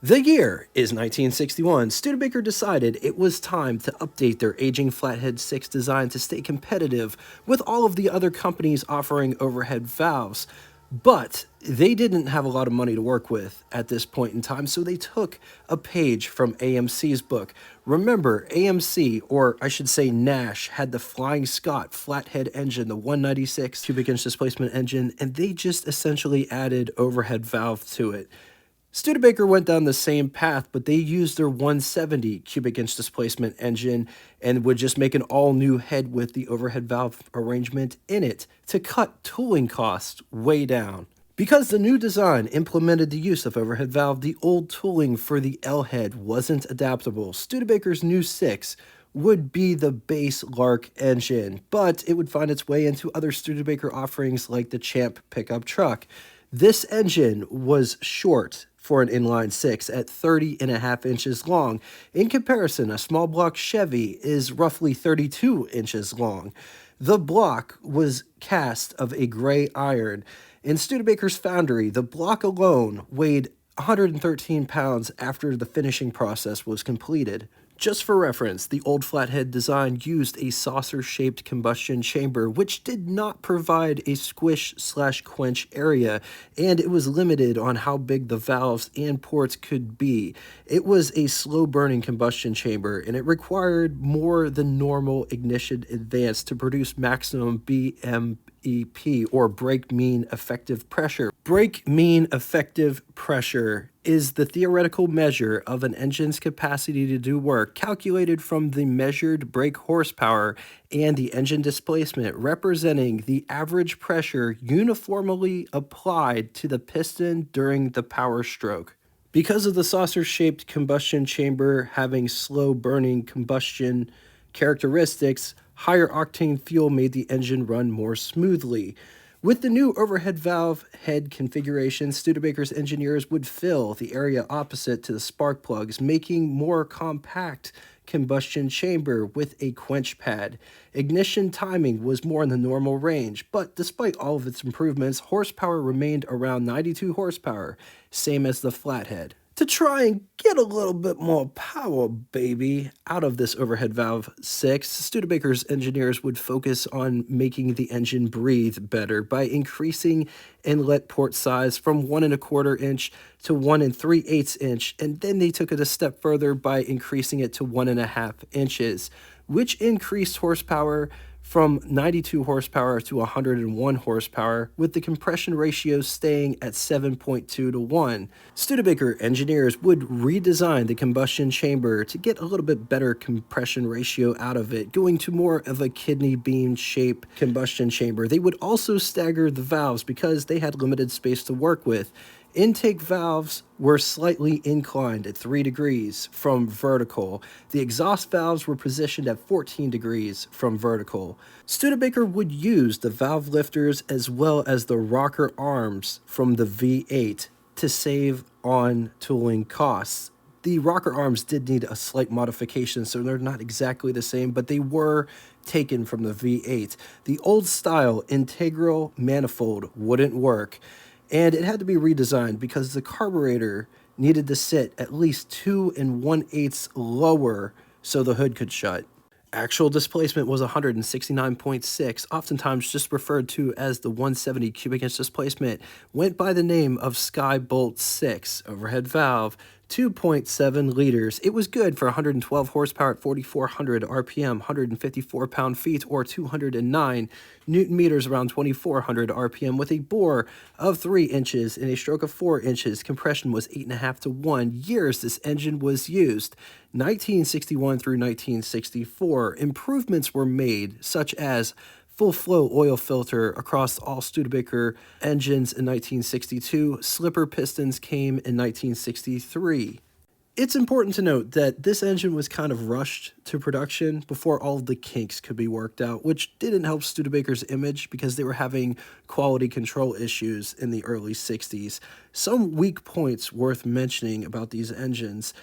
The year is 1961. Studebaker decided it was time to update their aging Flathead 6 design to stay competitive with all of the other companies offering overhead valves. But they didn't have a lot of money to work with at this point in time, so they took a page from AMC's book. Remember, AMC, or I should say Nash, had the Flying Scot flathead engine, the 196 cubic inch displacement engine, and they just essentially added overhead valve to it. Studebaker went down the same path, but they used their 170 cubic inch displacement engine and would just make an all new head with the overhead valve arrangement in it to cut tooling costs way down. Because the new design implemented the use of overhead valve, the old tooling for the L head wasn't adaptable. Studebaker's new 6 would be the base Lark engine, but it would find its way into other Studebaker offerings like the Champ pickup truck. This engine was short for an inline 6 at 30.5 inches long. In comparison, a small block Chevy is roughly 32 inches long. The block was cast of a gray iron. In Studebaker's foundry, the block alone weighed 113 pounds after the finishing process was completed. Just for reference, the old flathead design used a saucer-shaped combustion chamber, which did not provide a squish/quench area, and it was limited on how big the valves and ports could be. It was a slow-burning combustion chamber, and it required more than normal ignition advance to produce maximum BMEP, or brake mean effective pressure. Brake mean effective pressure is the theoretical measure of an engine's capacity to do work calculated from the measured brake horsepower and the engine displacement, representing the average pressure uniformly applied to the piston during the power stroke. Because of the saucer-shaped combustion chamber having slow-burning combustion characteristics, higher octane fuel made the engine run more smoothly. With the new overhead valve head configuration, Studebaker's engineers would fill the area opposite to the spark plugs, making more compact combustion chamber with a quench pad. Ignition timing was more in the normal range, but despite all of its improvements, horsepower remained around 92 horsepower, same as the flathead. To try and get a little bit more power, baby, out of this overhead valve 6, Studebaker's engineers would focus on making the engine breathe better by increasing inlet port size from 1.25 inch to 1 3/8 inch, and then they took it a step further by increasing it to 1.5 inches, which increased horsepower from 92 horsepower to 101 horsepower, with the compression ratio staying at 7.2 to 1. Studebaker engineers would redesign the combustion chamber to get a little bit better compression ratio out of it, going to more of a kidney bean shape combustion chamber. They would also stagger the valves because they had limited space to work with. Intake valves were slightly inclined at 3 degrees from vertical. The exhaust valves were positioned at 14 degrees from vertical. Studebaker would use the valve lifters as well as the rocker arms from the V8 to save on tooling costs. The rocker arms did need a slight modification, so they're not exactly the same, but they were taken from the V8. The old style integral manifold wouldn't work, and it had to be redesigned because the carburetor needed to sit at least 2 1/8 lower so the hood could shut. Actual displacement was 169.6, oftentimes just referred to as the 170 cubic inch displacement, went by the name of Skybolt 6, overhead valve, 2.7 liters. It was good for 112 horsepower at 4,400 RPM, 154 pound-feet, or 209 newton meters around 2,400 RPM, with a bore of 3 inches and a stroke of 4 inches. Compression was 8.5 to 1. Years this engine was used: 1961 through 1964. Improvements were made, such as full flow oil filter across all Studebaker engines in 1962. Slipper pistons came in 1963. It's important to note that this engine was kind of rushed to production before all of the kinks could be worked out, which didn't help Studebaker's image because they were having quality control issues in the early 60s. Some weak points worth mentioning about these engines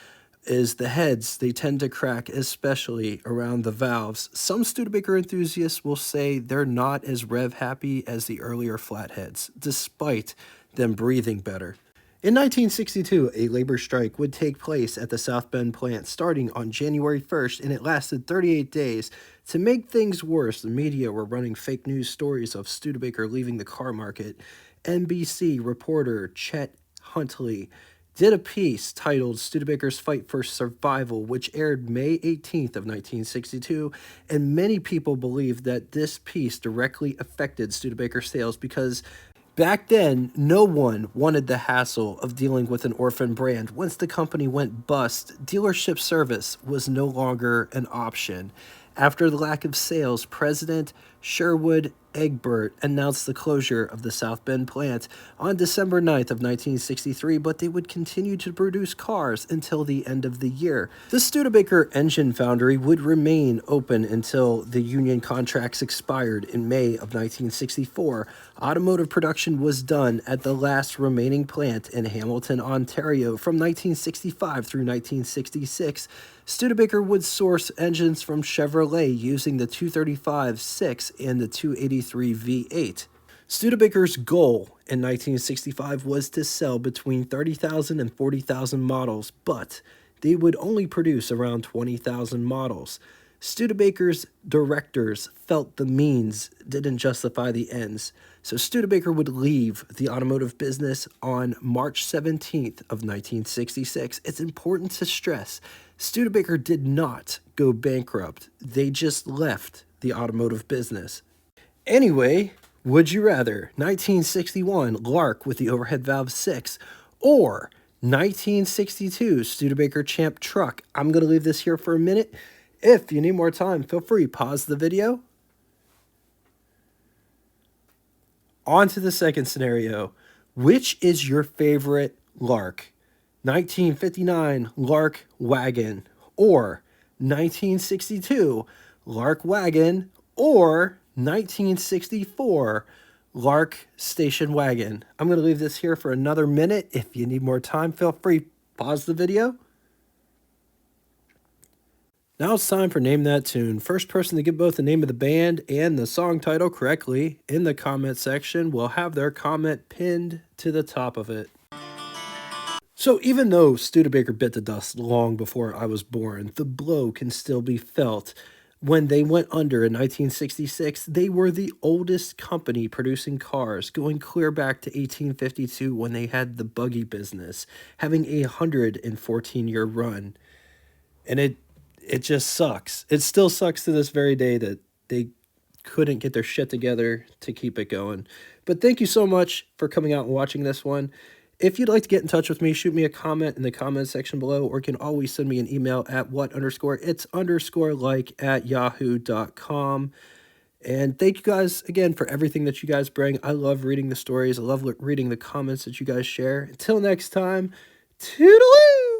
is the heads. They tend to crack, especially around the valves. Some Studebaker enthusiasts will say they're not as rev happy as the earlier flatheads, despite them breathing better. In 1962, a labor strike would take place at the South Bend plant starting on January 1st, and it lasted 38 days. To make things worse, the media were running fake news stories of Studebaker leaving the car market. NBC reporter Chet Huntley did a piece titled Studebaker's Fight for Survival, which aired May 18th of 1962, and many people believe that this piece directly affected Studebaker sales because back then, no one wanted the hassle of dealing with an orphan brand. Once the company went bust, dealership service was no longer an option. After the lack of sales, President Sherwood Egbert announced the closure of the South Bend plant on December 9th of 1963, but they would continue to produce cars until the end of the year. The Studebaker engine foundry would remain open until the union contracts expired in May of 1964. Automotive production was done at the last remaining plant in Hamilton, Ontario from 1965 through 1966. Studebaker would source engines from Chevrolet using the 235-6 and the 283 V8. Studebaker's goal in 1965 was to sell between 30,000 and 40,000 models, but they would only produce around 20,000 models. Studebaker's directors felt the means didn't justify the ends, so Studebaker would leave the automotive business on March 17th of 1966. It's important to stress, Studebaker did not go bankrupt. They just left the automotive business. Anyway, would you rather 1961 Lark with the overhead valve 6 or 1962 Studebaker Champ truck? I'm going to leave this here for a minute. If you need more time, feel free, pause the video. On to the second scenario. Which is your favorite Lark? 1959 Lark Wagon or 1962 Lark Wagon or 1964 Lark Station Wagon? I'm going to leave this here for another minute. If you need more time, feel free, pause the video. Now it's time for Name That Tune. First person to get both the name of the band and the song title correctly in the comment section will have their comment pinned to the top of it. So even though Studebaker bit the dust long before I was born, the blow can still be felt. When they went under in 1966, they were the oldest company producing cars, going clear back to 1852 when they had the buggy business, having a 114-year run. And it just sucks. It still sucks to this very day that they couldn't get their shit together to keep it going. But thank you so much for coming out and watching this one. If you'd like to get in touch with me, shoot me a comment in the comment section below, or you can always send me an email at what_it's_like@yahoo.com. And thank you guys again for everything that you guys bring. I love reading the stories. I love reading the comments that you guys share. Until next time, toodaloo!